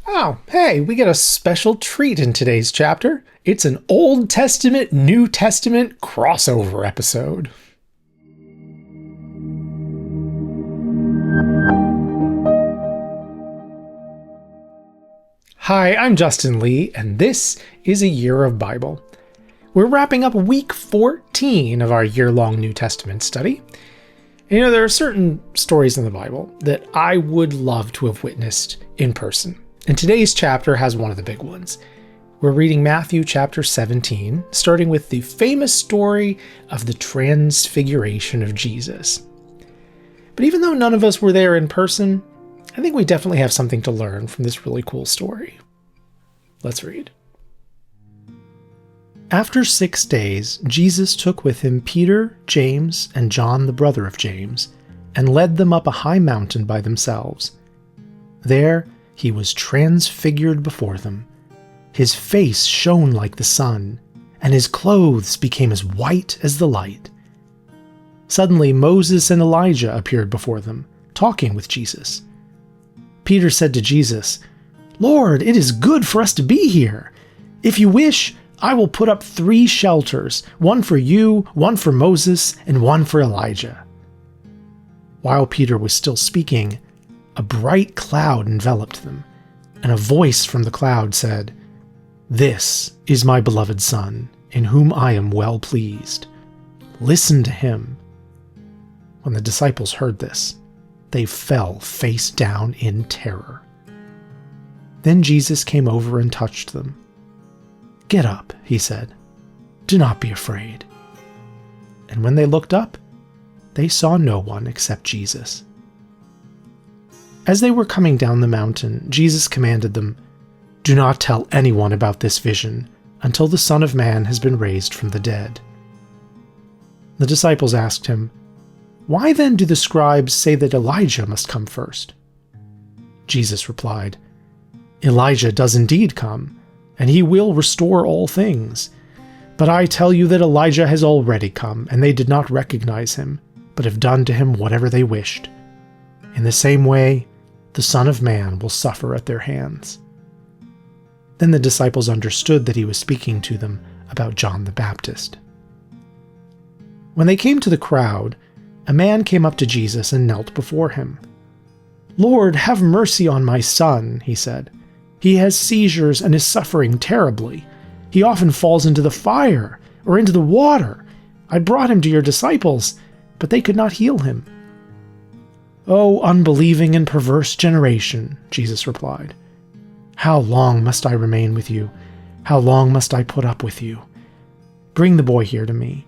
Oh, hey, we get a special treat in today's chapter. It's an Old Testament, New Testament crossover episode. Hi, I'm Justin Lee, and this is A Year of Bible. We're wrapping up week 14 of our year-long New Testament study. And there are certain stories in the Bible that I would love to have witnessed in person. And today's chapter has one of the big ones. We're reading Matthew chapter 17, starting with the famous story of the Transfiguration of Jesus. But even though none of us were there in person, I think we definitely have something to learn from this really cool story. Let's read. After 6 days, Jesus took with him Peter, James, and John the brother of James, and led them up a high mountain by themselves. There he was transfigured before them. His face shone like the sun, and his clothes became as white as the light. Suddenly Moses and Elijah appeared before them, talking with Jesus. Peter said to Jesus, "Lord, it is good for us to be here. If you wish, I will put up 3 shelters, one for you, one for Moses, and one for Elijah." While Peter was still speaking, a bright cloud enveloped them, and a voice from the cloud said, "This is my beloved Son, in whom I am well pleased. Listen to him." When the disciples heard this, they fell face down in terror. Then Jesus came over and touched them. "Get up," he said. "Do not be afraid." And when they looked up, they saw no one except Jesus. As they were coming down the mountain, Jesus commanded them, "Do not tell anyone about this vision until the Son of Man has been raised from the dead." The disciples asked him, "Why then do the scribes say that Elijah must come first?" Jesus replied, "Elijah does indeed come, and he will restore all things. But I tell you that Elijah has already come, and they did not recognize him, but have done to him whatever they wished. In the same way, the Son of Man will suffer at their hands." Then the disciples understood that he was speaking to them about John the Baptist. When they came to the crowd, a man came up to Jesus and knelt before him. "Lord, have mercy on my son," he said. "He has seizures and is suffering terribly. He often falls into the fire or into the water. I brought him to your disciples, but they could not heal him." "O unbelieving and perverse generation," Jesus replied. "How long must I remain with you? How long must I put up with you? Bring the boy here to me."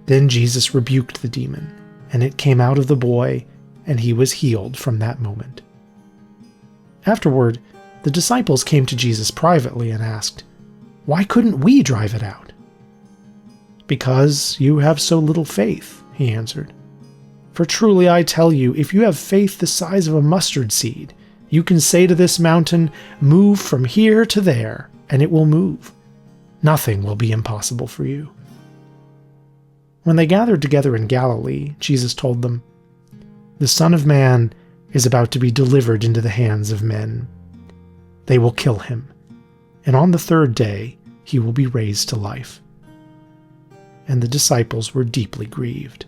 Then Jesus rebuked the demon, and it came out of the boy, and he was healed from that moment. Afterward, the disciples came to Jesus privately and asked, "Why couldn't we drive it out?" "Because you have so little faith," he answered. "For truly I tell you, if you have faith the size of a mustard seed, you can say to this mountain, 'Move from here to there,' and it will move. Nothing will be impossible for you." When they gathered together in Galilee, Jesus told them, "The Son of Man is about to be delivered into the hands of men. They will kill him, and on the 3rd day he will be raised to life." And the disciples were deeply grieved.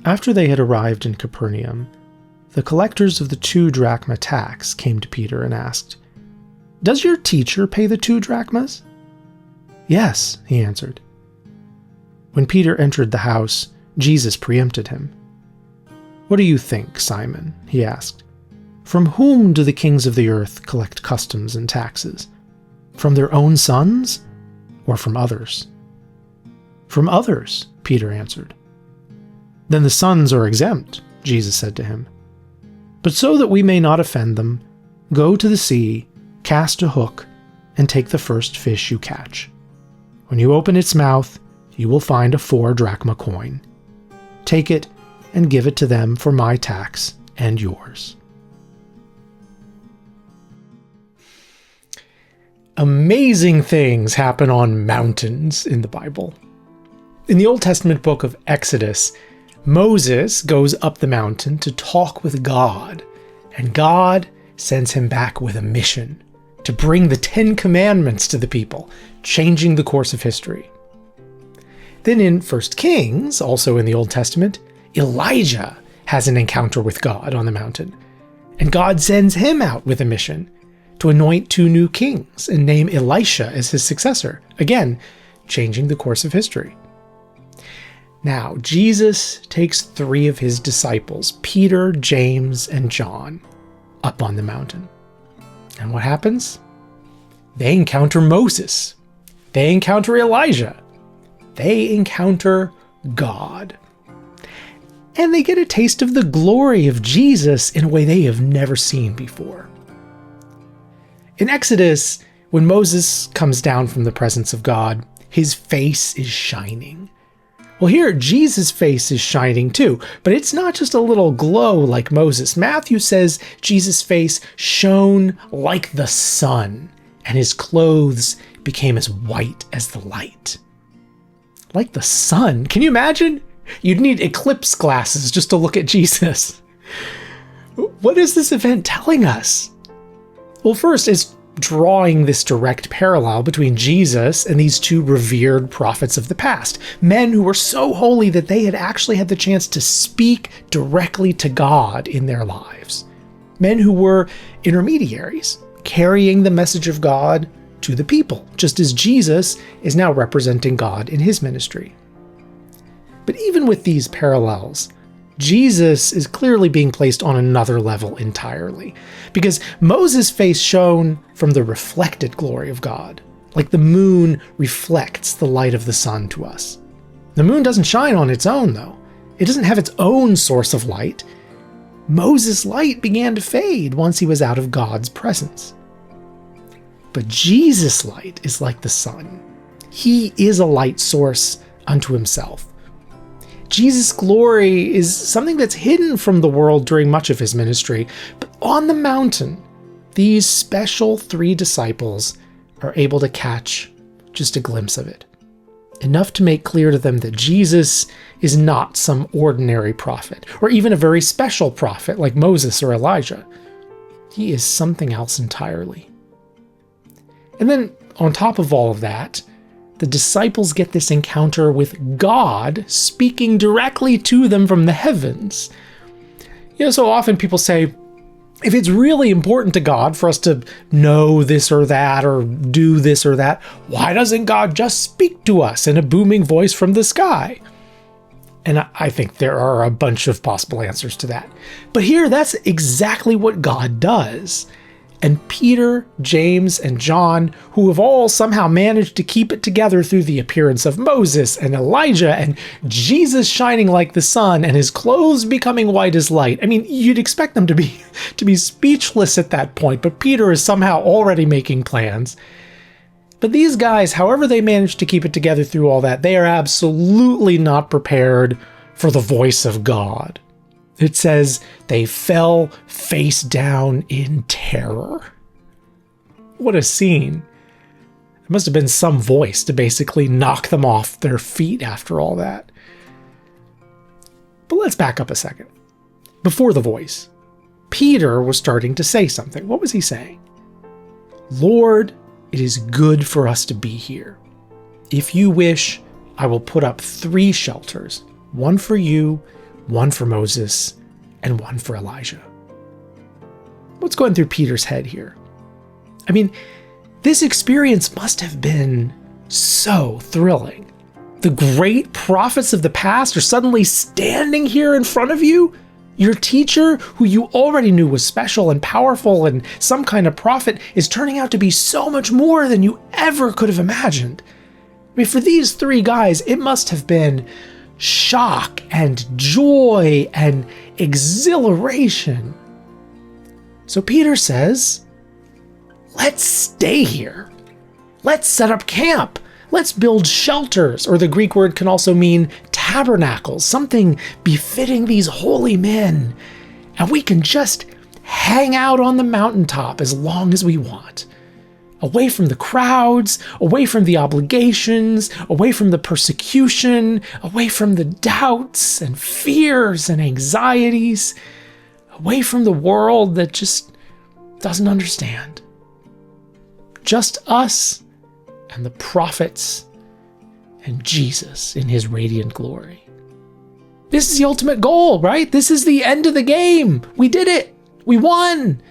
After they had arrived in Capernaum, the collectors of the 2 drachma tax came to Peter and asked, "Does your teacher pay the 2 drachmas?" "Yes," he answered. When Peter entered the house, Jesus preempted him. "What do you think, Simon?" he asked. "From whom do the kings of the earth collect customs and taxes? From their own sons, or from others?" "From others," Peter answered. "Then the sons are exempt," Jesus said to him. "But so that we may not offend them, go to the sea, cast a hook, and take the first fish you catch. When you open its mouth, you will find a 4 drachma coin. Take it and give it to them for my tax and yours." Amazing things happen on mountains in the Bible. In the Old Testament book of Exodus, Moses goes up the mountain to talk with God, and God sends him back with a mission to bring the 10 Commandments to the people, changing the course of history. Then in 1 Kings, also in the Old Testament, Elijah has an encounter with God on the mountain, and God sends him out with a mission to anoint 2 new kings and name Elisha as his successor, again, changing the course of history. Now, Jesus takes 3 of his disciples, Peter, James, and John, up on the mountain. And what happens? They encounter Moses. They encounter Elijah. They encounter God. And they get a taste of the glory of Jesus in a way they have never seen before. In Exodus, when Moses comes down from the presence of God, his face is shining. Well, here, Jesus' face is shining too, but it's not just a little glow like Moses. Matthew says Jesus' face shone like the sun, and his clothes became as white as the light. Like the sun. Can you imagine? You'd need eclipse glasses just to look at Jesus. What is this event telling us? Well, first, it's drawing this direct parallel between Jesus and these 2 revered prophets of the past, men who were so holy that they had actually had the chance to speak directly to God in their lives. Men who were intermediaries, carrying the message of God to the people, just as Jesus is now representing God in his ministry. But even with these parallels, Jesus is clearly being placed on another level entirely, because Moses' face shone from the reflected glory of God, like the moon reflects the light of the sun to us. The moon doesn't shine on its own, though. It doesn't have its own source of light. Moses' light began to fade once he was out of God's presence. But Jesus' light is like the sun. He is a light source unto himself. Jesus' glory is something that's hidden from the world during much of his ministry, but on the mountain, these special 3 disciples are able to catch just a glimpse of it, enough to make clear to them that Jesus is not some ordinary prophet, or even a very special prophet like Moses or Elijah. He is something else entirely. And then, on top of all of that, the disciples get this encounter with God speaking directly to them from the heavens. So often people say, if it's really important to God for us to know this or that or do this or that, why doesn't God just speak to us in a booming voice from the sky? And I think there are a bunch of possible answers to that. But here, that's exactly what God does. And Peter, James, and John, who have all somehow managed to keep it together through the appearance of Moses and Elijah and Jesus shining like the sun and his clothes becoming white as light. I mean, you'd expect them to be speechless at that point, but Peter is somehow already making plans. But these guys, however they managed to keep it together through all that, they are absolutely not prepared for the voice of God. It says they fell face down in terror. What a scene. It must have been some voice to basically knock them off their feet after all that. But let's back up a second. Before the voice, Peter was starting to say something. What was he saying? Lord, it is good for us to be here. If you wish, I will put up 3 shelters, one for you, one for Moses, and one for Elijah. What's going through Peter's head here? I mean, this experience must have been so thrilling. The great prophets of the past are suddenly standing here in front of you. Your teacher, who you already knew was special and powerful and some kind of prophet, is turning out to be so much more than you ever could have imagined. I mean, for these 3 guys, it must have been shock and joy and exhilaration. So Peter says, let's stay here. Let's set up camp. Let's build shelters, or the Greek word can also mean tabernacles, something befitting these holy men. And we can just hang out on the mountaintop as long as we want. Away from the crowds, away from the obligations, away from the persecution, away from the doubts and fears and anxieties, away from the world that just doesn't understand. Just us and the prophets and Jesus in his radiant glory. This is the ultimate goal, right? This is the end of the game. We did it. We won.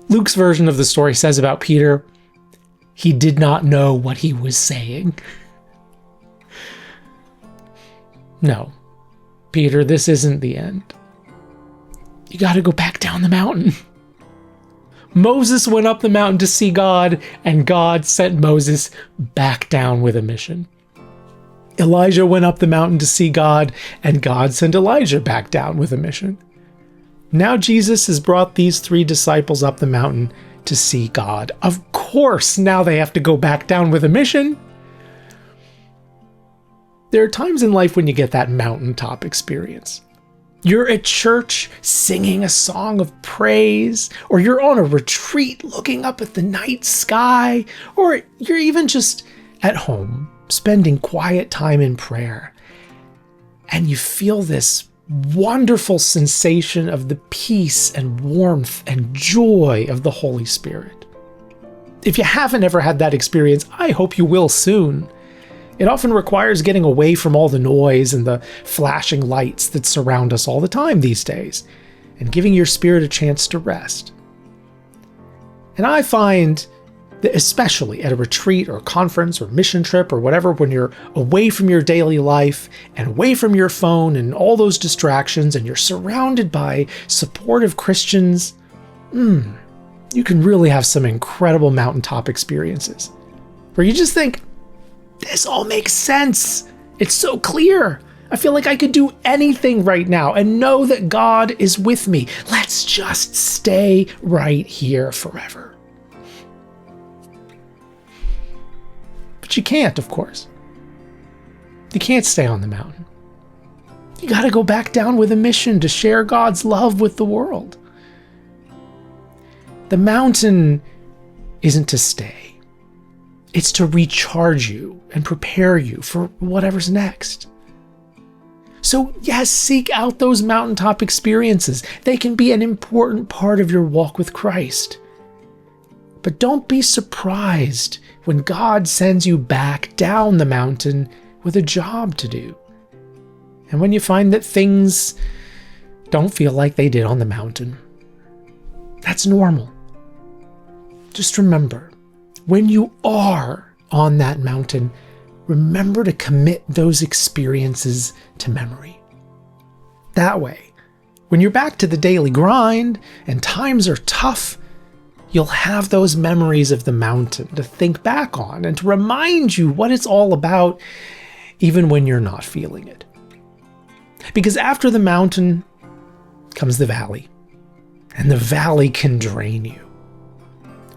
Luke's version of the story says about Peter, he did not know what he was saying. No, Peter, this isn't the end. You got to go back down the mountain. Moses went up the mountain to see God, and God sent Moses back down with a mission. Elijah went up the mountain to see God, and God sent Elijah back down with a mission. Now Jesus has brought these 3 disciples up the mountain to see God. Of course, now they have to go back down with a mission. There are times in life when you get that mountaintop experience. You're at church singing a song of praise, or you're on a retreat looking up at the night sky, or you're even just at home spending quiet time in prayer. And you feel this wonderful sensation of the peace and warmth and joy of the Holy Spirit. If you haven't ever had that experience, I hope you will soon. It often requires getting away from all the noise and the flashing lights that surround us all the time these days, and giving your spirit a chance to rest. And I find that especially at a retreat or conference or mission trip or whatever, when you're away from your daily life and away from your phone and all those distractions, and you're surrounded by supportive Christians, you can really have some incredible mountaintop experiences where you just think, this all makes sense. It's so clear. I feel like I could do anything right now and know that God is with me. Let's just stay right here forever. But you can't, of course. You can't stay on the mountain. You got to go back down with a mission to share God's love with the world. The mountain isn't to stay. It's to recharge you and prepare you for whatever's next. So yes, seek out those mountaintop experiences. They can be an important part of your walk with Christ. But don't be surprised when God sends you back down the mountain with a job to do. And when you find that things don't feel like they did on the mountain, that's normal. Just remember, when you are on that mountain, remember to commit those experiences to memory. That way, when you're back to the daily grind and times are tough, you'll have those memories of the mountain to think back on and to remind you what it's all about, even when you're not feeling it. Because after the mountain comes the valley, and the valley can drain you.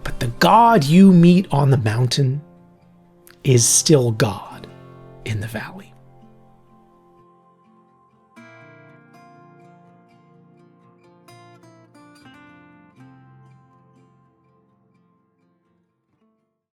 But the God you meet on the mountain is still God in the valley.